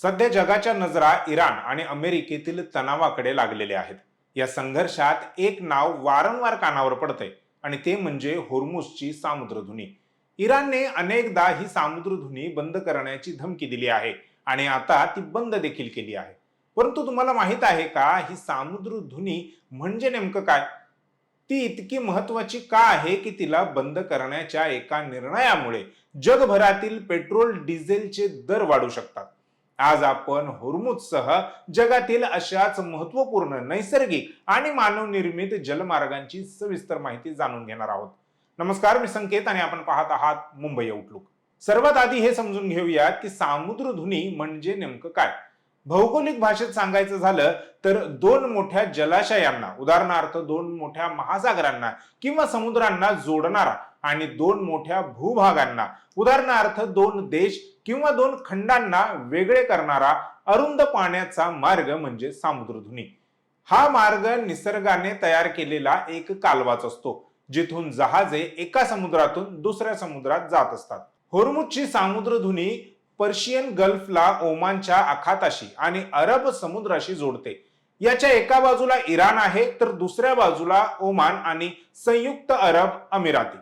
सध्या जगाच्या नजरा इराण आणि अमेरिकेतील तणावाकडे लागलेल्या आहेत. या संघर्षात एक नाव वारंवार कानावर पडतंय आणि ते म्हणजे होर्मुझची सामुद्रधुनी. इराणने अनेकदा ही सामुद्रधुनी बंद करण्याची धमकी दिली आहे आणि आता ती बंद देखील केली आहे. परंतु तुम्हाला माहित आहे का, ही सामुद्रधुनी म्हणजे नेमकं काय? ती इतकी महत्वाची का आहे की तिला बंद करण्याच्या एका निर्णयामुळे जगभरातील पेट्रोल डिझेलचे दर वाढू शकतात. आज आपण होर्मुझसह जगातील अशाच महत्वपूर्ण नैसर्गिक आणि मानवनिर्मित जलमार्गांची सविस्तर माहिती जाणून घेणार आहोत. नमस्कार, मी संकेत आणि आपण पाहत आहात मुंबई आउटलुक. सर्वात आधी हे समजून घेऊयात की सामुद्रधुनी म्हणजे नेमकं काय. भौगोलिक भाषेत सांगायचं झालं तर दोन मोठ्या जलाशयांना, उदाहरणार्थ दोन मोठ्या महासागरांना किंवा समुद्रांना जोडणारा आणि दोन मोठ्या भूभागांना, उदाहरणार्थ दोन देश किंवा दोन खंडांना वेगळे करणारा अरुंद पाण्याचा मार्ग म्हणजे सामुद्रधुनी. हा मार्ग निसर्गाने तयार केलेला एक कालवाच असतो, जिथून जहाजे एका समुद्रातून दुसऱ्या समुद्रात जात असतात. होर्मुझची सामुद्रधुनी पर्शियन गल्फला ओमानच्या आखाताशी आणि अरब समुद्राशी जोडते. याच्या एका बाजूला इराण आहे तर दुसऱ्या बाजूला ओमान आणि संयुक्त अरब अमिराती.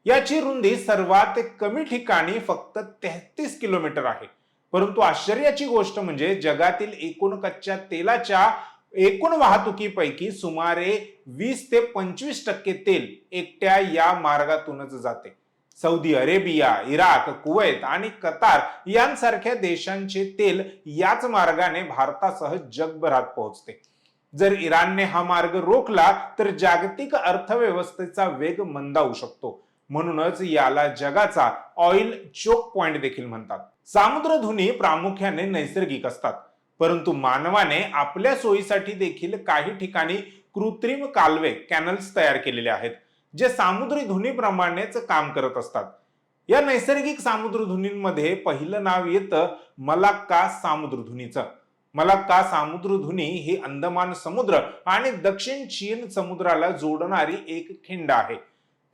याची रुंदी सर्वात कमी ठिकाणी फक्त 33 किलोमीटर आहे. परंतु आश्चर्याची गोष्ट म्हणजे जगातील एकूण कच्च्या तेलाच्या एकूण वाहतुकीपैकी सुमारे 20 ते 25% तेल एकट्या या मार्गातूनच जाते. सौदी अरेबिया, इराक, कुवैत आणि कतार यांसारख्या देशांचे तेल याच मार्गाने भारतासह जगभरात पोहोचते. जर इराणने हा मार्ग रोखला तर जागतिक अर्थव्यवस्थेचा वेग मंदावू शकतो. म्हणूनच याला जगाचा ऑइल चोक पॉइंट देखील म्हणतात. सामुद्रधुनी प्रामुख्याने नैसर्गिक असतात, परंतु मानवाने आपल्या सोयीसाठी देखील काही ठिकाणी कृत्रिम कालवे, कॅनल्स तयार केलेले आहेत, जे सामुद्री धुनीप्रमाणेच काम करत असतात. या नैसर्गिक सामुद्रधुनींमध्ये पहिलं नाव येतं मलाक्का सामुद्रधुनीचं. मलाक्का सामुद्रधुनी ही अंदमान समुद्र आणि दक्षिण चीन समुद्राला जोडणारी एक खिंड आहे.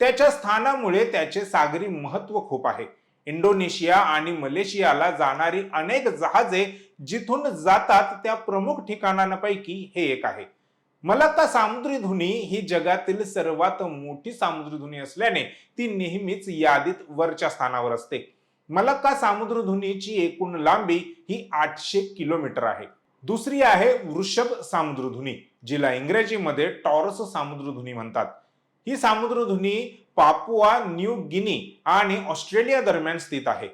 त्याच्या स्थानामुळे त्याचे सागरी महत्व खूप आहे. इंडोनेशिया आणि मलेशियाला जाणारी अनेक जहाजे जिथून जातात त्या प्रमुख ठिकाणांपैकी हे एक आहे. मलाक्का सामुद्रधुनी ही जगातील सर्वात मोठी सामुद्रधुनी असल्याने ती नेहमीच यादीत वरच्या स्थानावर असते. मलाक्का सामुद्रधुनीची एकूण लांबी ही 800 किलोमीटर आहे. दुसरी आहे वृषभ सामुद्रधुनी, जिला इंग्रजीमध्ये टॉरस सामुद्रधुनी म्हणतात. ही सामुद्रधुनी पापुआ न्यू गिनी आणि ऑस्ट्रेलिया दरम्यान स्थित आहे.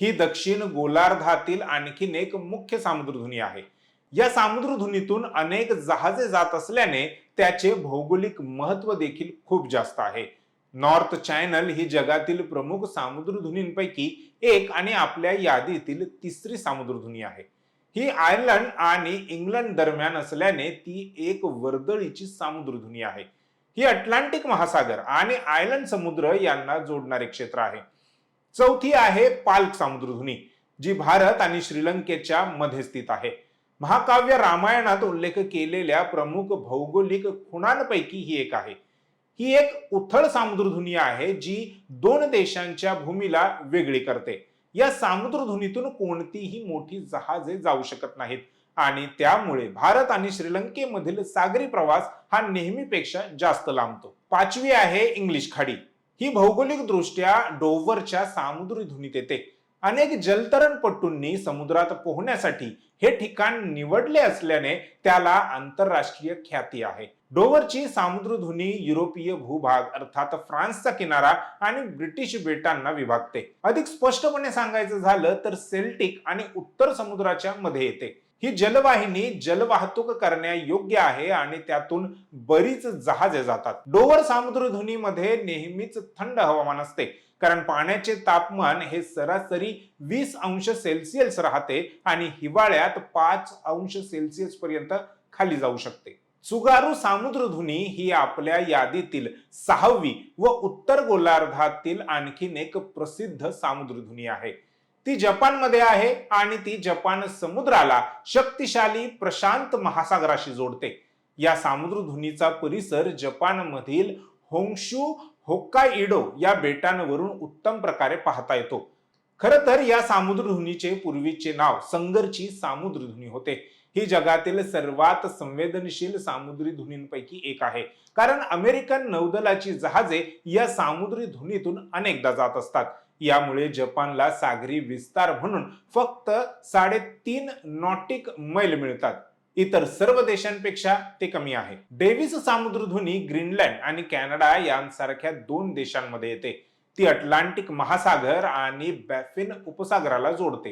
ही दक्षिण गोलार्धातील आणखीन एक मुख्य सामुद्रधुनी आहे. या सामुद्रधुनीतून अनेक जहाजे जात असल्याने त्याचे भौगोलिक महत्व देखील खूप जास्त आहे. नॉर्थ चॅनल ही जगातील प्रमुख सामुद्रधुनींपैकी एक आणि आपल्या यादीतील तिसरी सामुद्रधुनी आहे. ही आयर्लंड आणि इंग्लंड दरम्यान असल्याने ती एक वर्दळीची सामुद्रधुनी आहे. ही अटलांटिक महासागर आणि आयर्लंड समुद्र यांना जोडणारे क्षेत्र आहे. चौथी आहे पाल्क सामुद्रधुनी, जी भारत आणि श्रीलंकेच्या मध्ये स्थित आहे. महाकाव्य रामायणात उल्लेख केलेल्या प्रमुख भौगोलिक खुणांपैकी ही एक आहे. ही एक उथळ सामुद्रधुनी आहे जी दोन देशांच्या भूमीला वेगळी करते. या सामुद्रधुनीतून कोणतीही मोठी जहाजे जाऊ शकत नाहीत आणि त्यामुळे भारत आणि श्रीलंकेमधील सागरी प्रवास हा नेहमीपेक्षा जास्त लांबतो. पाचवी आहे इंग्लिश खाडी. ही भौगोलिक दृष्ट्या डोव्हरच्या सामुद्रधुनीत येते. अनेक जलतरणपटूंनी समुद्रात पोहण्यासाठी हे ठिकाण निवडले असल्याने त्याला आंतरराष्ट्रीय ख्याती आहे. डोव्हरची सामुद्रधुनी युरोपीय भूभाग अर्थात फ्रान्सचा किनारा आणि ब्रिटिश बेटांना विभागते. अधिक स्पष्टपणे सांगायचं झालं तर सेल्टिक आणि उत्तर समुद्राच्या मध्ये येते. ही जलवाहिनी जलवाहतूक करण्यायोग्य आहे आणि त्यातून बरीच जहाजे जातात. डोव्हर सामुद्रधुनीमध्ये नेहमीच थंड हवामान असते, कारण पाण्याचे तापमान हे सरासरी 20 अंश सेल्सिअस राहते आणि हिवाळ्यात 5 अंश सेल्सिअस पर्यंत खाली जाऊ शकते. त्सुगारू सामुद्रधुनी ही आपल्या यादीतील 6वी व उत्तर गोलार्धातील आणखीन एक प्रसिद्ध सामुद्रधुनी आहे. ती जपानमध्ये आहे आणि ती जपान समुद्राला शक्तिशाली प्रशांत महासागराशी जोडते. या सामुद्रधुनीचा परिसर जपानमधील होन्शू, होक्काइडो या बेटांवरून उत्तम प्रकारे पाहता येतो. खरं तर या सामुद्रधुनीचे पूर्वीचे नाव संगरची सामुद्रधुनी होते. ही जगातील सर्वात संवेदनशील सामुद्री धुनींपैकी एक आहे, कारण अमेरिकन नौदलाची जहाजे या सामुद्री धुनीतून अनेकदा जात असतात. यामुळे जपानला सागरी विस्तार म्हणून फक्त 3.5 नॉटिक मैल मिळतात. इतर सर्व देशांपेक्षा ते कमी आहे. डेव्हिस सामुद्रधुनी ग्रीनलँड आणि कॅनडा यांसारख्या 2 देशांमध्ये येते. ती अटलांटिक महासागर आणि बॅफिन उपसागराला जोडते.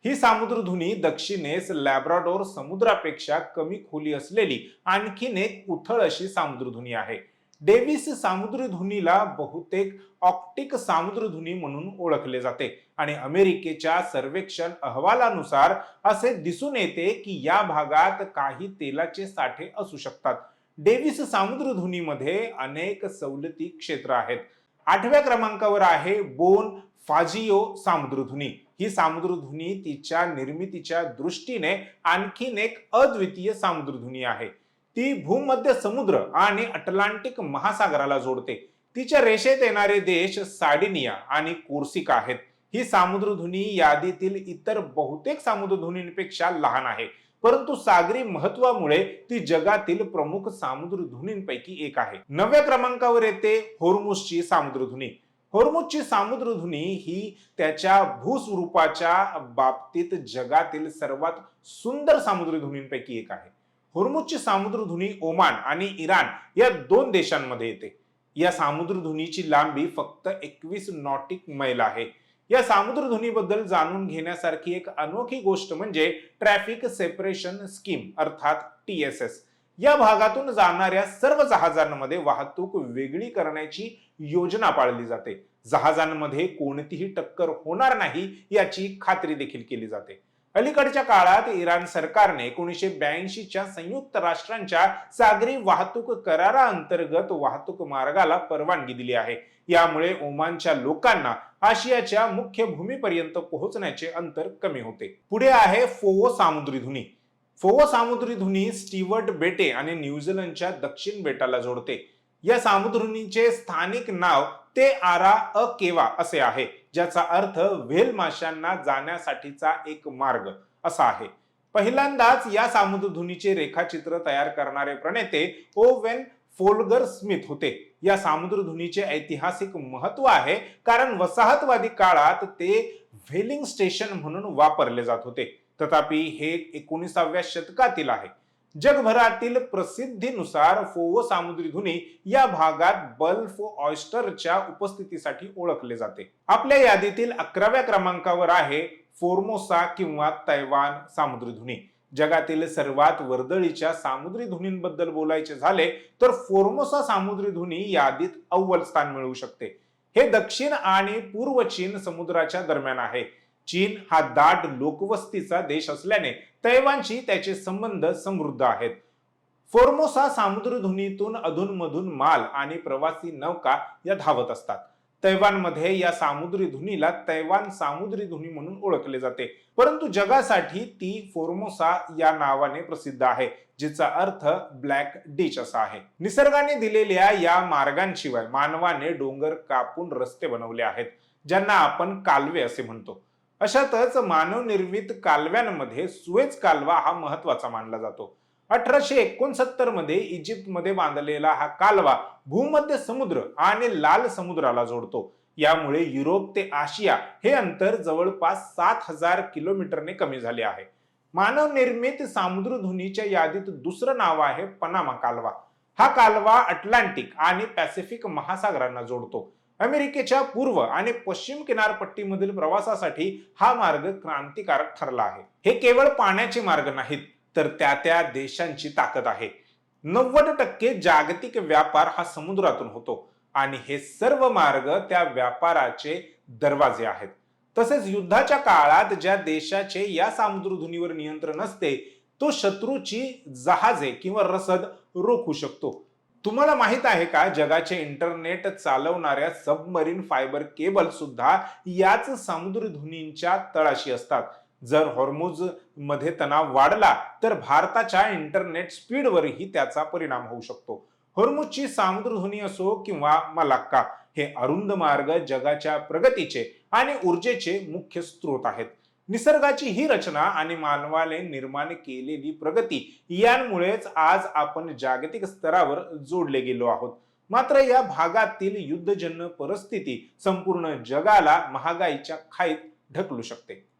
ही सामुद्रधुनी दक्षिणेस लॅब्राडोर समुद्रापेक्षा कमी खोली असलेली आणखीन एक उथळ अशी सामुद्रधुनी आहे. डेव्हिस सामुद्रधुनीला बहुतेक ऑक्टिक सामुद्रधुनी म्हणून ओळखले जाते आणि अमेरिकेच्या सर्वेक्षण अहवालानुसार असे दिसून येते की या भागात काही तेलाचे साठे असू शकतात. डेव्हिस सामुद्रधुनीमध्ये अनेक सवलती क्षेत्र आहेत. 8व्या क्रमांकावर आहे बोन फाजिओ सामुद्रधुनी. ही सामुद्रधुनी तिच्या निर्मितीच्या दृष्टीने आणखीन एक अद्वितीय सामुद्रधुनी आहे. ती भूमध्य समुद्र आणि अटलांटिक महासागराला जोडते. तिच्या रेषेत येणारे देश सार्डिनिया आणि कोर्सिका आहेत. ही सामुद्रधुनी यादीतील इतर बहुतेक सामुद्रधुनींपेक्षा लहान आहे, परंतु सागरी महत्वामुळे ती जगातील प्रमुख सामुद्रधुनींपैकी एक आहे. 9व्या क्रमांकावर येते होर्मुझची सामुद्रधुनी. होर्मुझची सामुद्रधुनी ही त्याच्या भूस्वरूपाच्या बाबतीत जगातील सर्वात सुंदर सामुद्रधुनींपैकी एक आहे. होर्मुझची सामुद्रधुनी ओमान आणि इराण या 2 देशांमध्ये येते. या सामुद्रधुनीची लांबी फक्त 21 नॉटिक मैल आहे. या सामुद्रधुनीबद्दल जाणून घेण्यासारखी एक अनोखी गोष्ट म्हणजे ट्रॅफिक सेपरेशन स्कीम अर्थात TSS. या भागातून जाणाऱ्या सर्व जहाजांमध्ये वाहतूक वेगळी करण्याची योजना पाळली जाते. जहाजांमध्ये कोणतीही टक्कर होणार नाही याची खात्री देखील केली जाते. अलीकडच्या काळात इराण सरकारने 1982च्या संयुक्त राष्ट्रांच्या सागरी वाहतूक कराराअंतर्गत वाहतूक मार्गाला परवानगी दिली आहे. यामुळे ओमानच्या लोकांना आशियाच्या मुख्य भूमीपर्यंत पोहोचण्याचे अंतर कमी होते. पुढे आहे फोवो सामुद्रधुनी. फोवो सामुद्रधुनी स्टीवर्ट बेटे आणि न्यूझीलंडच्या दक्षिण बेटाला जोडते. या सामुद्रधुनीचे स्थानिक नाव ते आरा अ केवा असे आहे, ज्याचा अर्थ व्हेल माशांना जाण्यासाठीचा एक मार्ग असा आहे. पहिल्यांदाच या सामुद्रधुनीचे रेखाचित्र तयार करणारे प्रणेते ओवेन फोल्गर स्मिथ होते. या सामुद्रधुनीचे ऐतिहासिक महत्व आहे कारण वसाहतवादी काळात ते व्हेलिंग स्टेशन म्हणून वापरले जात होते. तथापि हे 19व्या शतकातील आहे. जगभरातील प्रसिद्धीनुसार फोवो सामुद्रधुनी या भागात बल्फ ऑयस्टरच्या उपस्थितीसाठी ओळखले जाते. आपल्या यादीतील 11व्या क्रमांकावर आहे फोर्मोसा किंवा तैवान सामुद्रधुनी. जगातील सर्वात वर्दळीच्या सामुद्री धुनींबद्दल बोलायचे झाले तर फोर्मोसा सामुद्रधुनी यादीत अव्वल स्थान मिळवू शकते. हे दक्षिण आणि पूर्व चीन समुद्राच्या दरम्यान आहे. चीन हा दाट लोकवस्तीचा देश असल्याने तैवानशी त्याचे संबंध समृद्ध आहेत. फोर्मोसा सामुद्रधुनीतून अधूनमधून माल आणि प्रवासी नौका या धावत असतात. तैवानमध्ये या सामुद्री धुनीला तैवान सामुद्री धुनी म्हणून ओळखले जाते, परंतु जगासाठी ती फोर्मोसा या नावाने प्रसिद्ध आहे, जिचा अर्थ ब्लॅक डिच असा आहे. निसर्गाने दिलेल्या या मार्गांशिवाय मानवाने डोंगर कापून रस्ते बनवले आहेत, ज्यांना आपण कालवे असे म्हणतो. अशातच मानवनिर्मित कालव्यांमध्ये सुएझ कालवा हा महत्वाचा मानला जातो. 1869 मध्ये इजिप्तमध्ये बांधलेला हा कालवा भूमध्य समुद्र आणि लाल समुद्राला जोडतो. यामुळे युरोप ते आशिया हे अंतर जवळपास 7000 किलोमीटरने कमी झाले आहे. मानवनिर्मित सामुद्रधुनीच्या यादीत दुसरं नाव आहे पनामा कालवा. हा कालवा अटलांटिक आणि पॅसिफिक महासागरांना जोडतो. अमेरिकेच्या पूर्व आणि पश्चिम किनारपट्टीमधील प्रवासासाठी हा मार्ग क्रांतिकारक ठरला आहे. हे केवळ पाण्याचे मार्ग नाहीत, तर त्या देशांची ताकद आहे. 90% जागतिक व्यापार हा समुद्रातून होतो आणि हे सर्व मार्ग त्या व्यापाराचे दरवाजे आहेत. तसेच युद्धाच्या काळात ज्या देशाचे या सामुद्रधुनीवर नियंत्रण असते, तो शत्रूची जहाजे किंवा रसद रोखू शकतो. तुम्हाला माहित आहे का, जगाचे इंटरनेट चालवणाऱ्या सबमरीन फायबर केबल सुद्धा याच सामुद्रधुनींच्या तळाशी असतात. जर हॉर्मुझ मध्ये तणाव वाढला तर भारताच्या इंटरनेट स्पीडवरही त्याचा परिणाम होऊ शकतो. हॉर्मुझची सामुद्रधुनी असो किंवा मलाक्का, हे अरुंद मार्ग जगाच्या प्रगतीचे आणि ऊर्जेचे मुख्य स्रोत आहेत. निसर्गाची ही रचना आणि मानवाने निर्माण केलेली प्रगती यांमुळेच आज आपण जागतिक स्तरावर जोडले गेलो आहोत. मात्र या भागातील युद्धजन्य परिस्थिती संपूर्ण जगाला महागाईच्या खाईत ढकलू शकते.